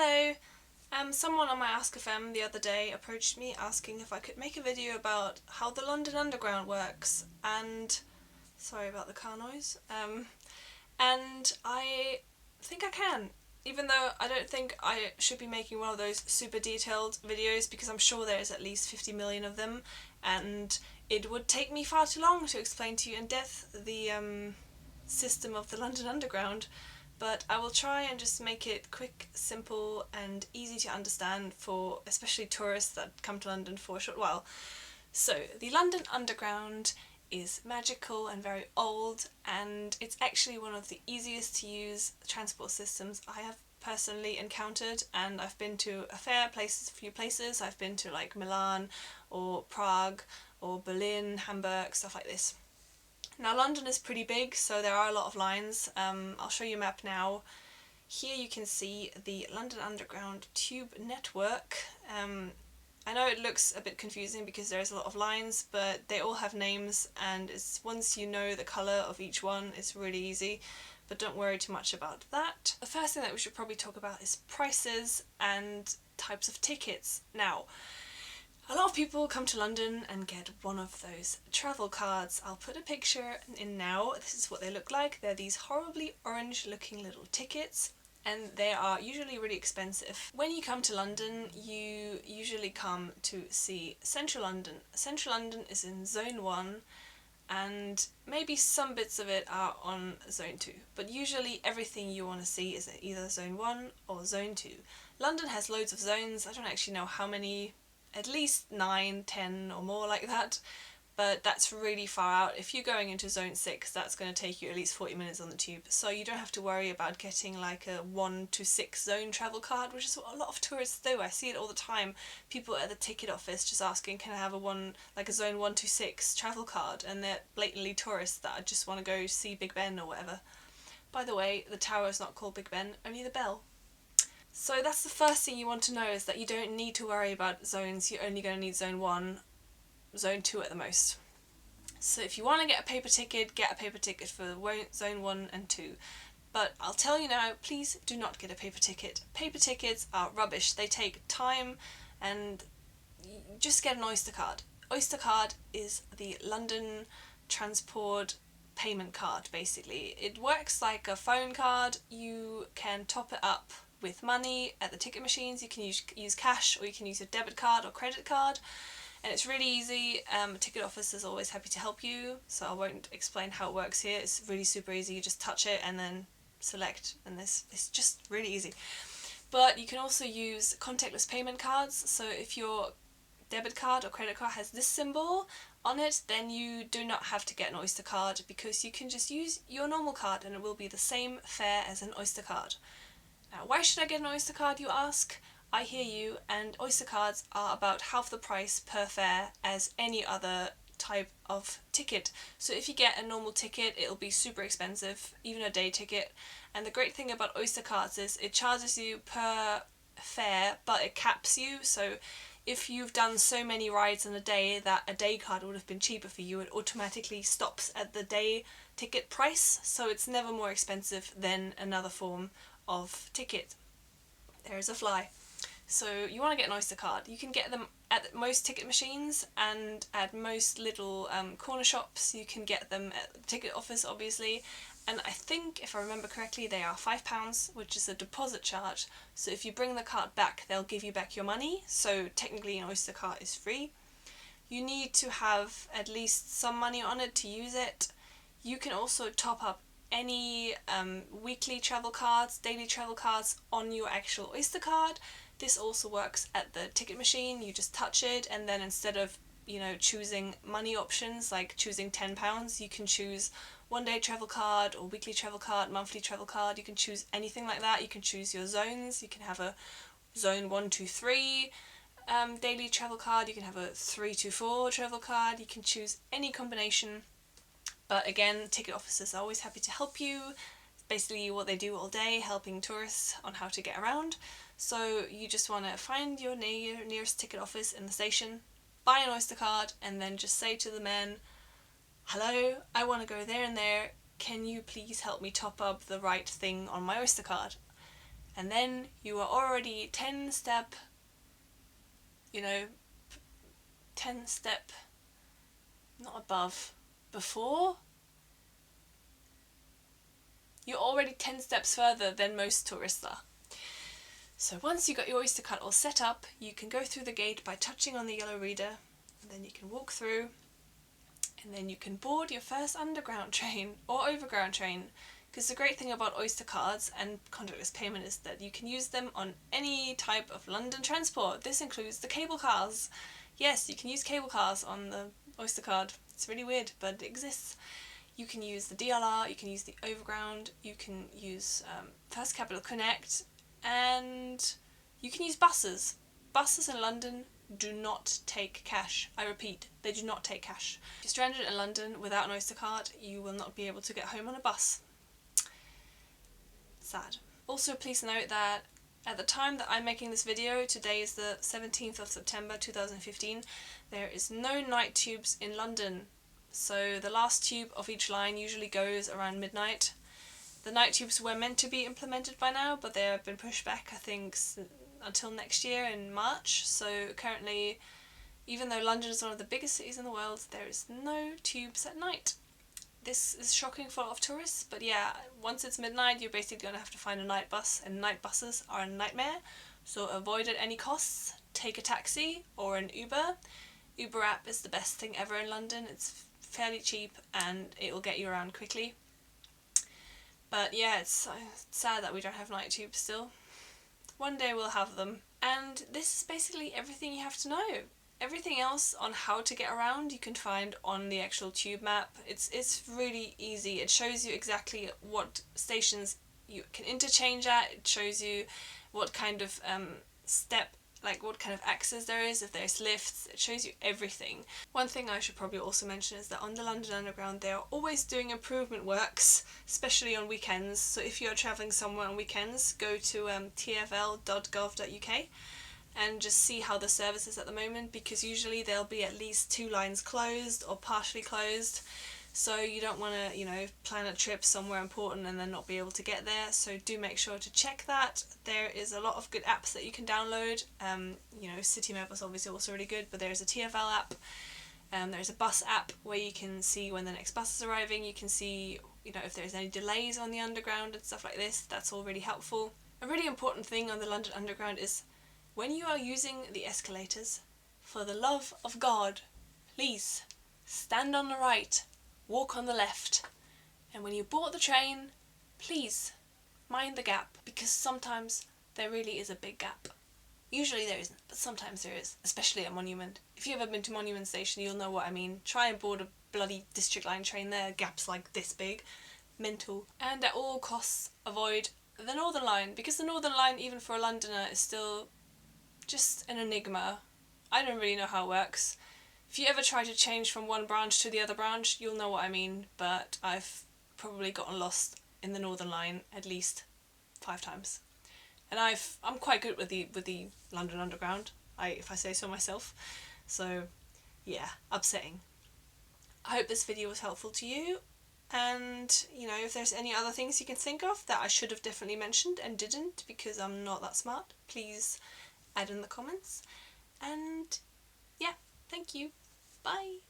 Hello! Someone on my Ask FM the other day approached me asking if I could make a video about how the London Underground works, and sorry about the car noise, and I think I can, even though I don't think I should be making one of those super detailed videos because I'm sure there's at least 50 million of them, and it would take me far too long to explain to you in depth the system of the London Underground. But I will try and just make it quick, simple and easy to understand for especially tourists that come to London for a short while. So, the London Underground is magical and very old, and it's actually one of the easiest to use transport systems I have personally encountered, and I've been to a few places. I've been to like Milan or Prague or Berlin, Hamburg, stuff like this. Now London is pretty big, so there are a lot of lines. I'll show you a map now. Here you can see the London Underground tube network. I know it looks a bit confusing because there's a lot of lines, but they all have names, and once you know the colour of each one, it's really easy. But don't worry too much about that. The first thing that we should probably talk about is prices and types of tickets. Now, a lot of people come to London and get one of those travel cards. I'll put a picture in now. This is what they look like. They're these horribly orange looking little tickets, and they are usually really expensive. When you come to London, you usually come to see Central London. Central London is in Zone 1, and maybe some bits of it are on Zone 2, but usually everything you want to see is in either Zone 1 or Zone 2. London has loads of zones. I don't actually know how many, at least 9, 10 or more like that, but that's really far out. If you're going into Zone 6, that's going to take you at least 40 minutes on the tube, so you don't have to worry about getting like a 1 to 6 zone travel card, which is what a lot of tourists do. I see it all the time. People at the ticket office just asking, can I have a Zone 1 to 6 travel card, and they're blatantly tourists that just want to go see Big Ben or whatever. By the way, the tower is not called Big Ben, only the bell. So that's the first thing you want to know, is that you don't need to worry about zones. You're only going to need Zone 1, Zone 2 at the most. So if you want to get a paper ticket for Zone 1 and 2. But I'll tell you now, please do not get a paper ticket. Paper tickets are rubbish. They take time, and just get an Oyster Card. Oyster Card is the London transport payment card, basically. It works like a phone card. You can top it up with money at the ticket machines. You can use cash, or you can use your debit card or credit card, and it's really easy. Ticket office is always happy to help you, so I won't explain how it works here. It's really super easy. You just touch it and then select, and it's just really easy. But you can also use contactless payment cards, so if your debit card or credit card has this symbol on it, then you do not have to get an Oyster Card, because you can just use your normal card and it will be the same fare as an Oyster Card. Now, why should I get an Oyster Card, you ask? I hear you, and Oyster Cards are about half the price per fare as any other type of ticket. So if you get a normal ticket, it'll be super expensive, even a day ticket. And the great thing about Oyster Cards is it charges you per fare, but it caps you. So if you've done so many rides in a day that a day card would have been cheaper for you, it automatically stops at the day ticket price, so it's never more expensive than another form of ticket. There is a fly. So you want to get an Oyster Card. You can get them at most ticket machines and at most little corner shops. You can get them at the ticket office, obviously, and I think, if I remember correctly, they are £5, which is a deposit charge. So if you bring the card back, they'll give you back your money, so technically an Oyster Card is free. You need to have at least some money on it to use it. You can also top up any weekly travel cards, daily travel cards on your actual Oyster Card. This also works at the ticket machine. You just touch it, and then instead of choosing money options like choosing £10, you can choose one-day travel card or weekly travel card, monthly travel card. You can choose anything like that. You can choose your zones. You can have a Zone 1 to 3 daily travel card. You can have a 3 to 4 travel card. You can choose any combination. But again, ticket officers are always happy to help you. It's basically what they do all day, helping tourists on how to get around. So you just want to find your nearest ticket office in the station, buy an Oyster Card, and then just say to the man, hello, I want to go there and there, can you please help me top up the right thing on my Oyster Card? and then you are already 10 step, 10 step, not above, before. You're already 10 steps further than most tourists are. So once you've got your Oyster Card all set up, you can go through the gate by touching on the yellow reader, and then you can walk through, and then you can board your first underground train or overground train. Because the great thing about Oyster Cards and contactless payment is that you can use them on any type of London transport. This includes the cable cars. Yes, you can use cable cars on the Oyster Card. It's really weird, but it exists. You can use the DLR, you can use the Overground, you can use First Capital Connect, and you can use buses. Buses in London do not take cash. I repeat, they do not take cash. If you're stranded in London without an Oyster Card, you will not be able to get home on a bus. Sad. Also, please note that at the time that I'm making this video, today is the 17th of September 2015, there is no night tubes in London. So the last tube of each line usually goes around midnight. The night tubes were meant to be implemented by now, but they have been pushed back, I think, until next year in March. So currently, even though London is one of the biggest cities in the world, there is no tubes at night. This is shocking for a lot of tourists, but yeah, once it's midnight, you're basically going to have to find a night bus, and night buses are a nightmare. So avoid at any costs. Take a taxi or an Uber. Uber app is the best thing ever in London. It's fairly cheap and it will get you around quickly. But yeah, it's sad that we don't have night tubes still. One day we'll have them. And this is basically everything you have to know. Everything else on how to get around you can find on the actual tube map. It's really easy. It shows you exactly what stations you can interchange at. It shows you what kind of what kind of access there is, if there's lifts. It shows you everything. One thing I should probably also mention is that on the London Underground they are always doing improvement works, especially on weekends. So if you're travelling somewhere on weekends, go to tfl.gov.uk and just see how the service is at the moment, because usually there'll be at least 2 lines closed or partially closed. So you don't want to, plan a trip somewhere important and then not be able to get there. So do make sure to check that. There is a lot of good apps that you can download. CityMap is obviously also really good, but there's a TfL app. There's a bus app where you can see when the next bus is arriving. You can see, if there's any delays on the Underground and stuff like this. That's all really helpful. A really important thing on the London Underground is when you are using the escalators, for the love of God, please stand on the right. Walk on the left, and when you board the train, please mind the gap, because sometimes there really is a big gap. Usually there isn't, but sometimes there is, especially at Monument. If you've ever been to Monument Station, you'll know what I mean. Try and board a bloody District Line train, there gaps like this big. Mental. And at all costs avoid the Northern Line, because the Northern Line, even for a Londoner, is still just an enigma. I don't really know how it works. If you ever try to change from one branch to the other branch, you'll know what I mean, but I've probably gotten lost in the Northern Line at least 5 times. And I'm quite good with the London Underground, if I say so myself. So yeah, upsetting. I hope this video was helpful to you, and if there's any other things you can think of that I should have definitely mentioned and didn't because I'm not that smart, please add in the comments. And yeah, thank you. Bye.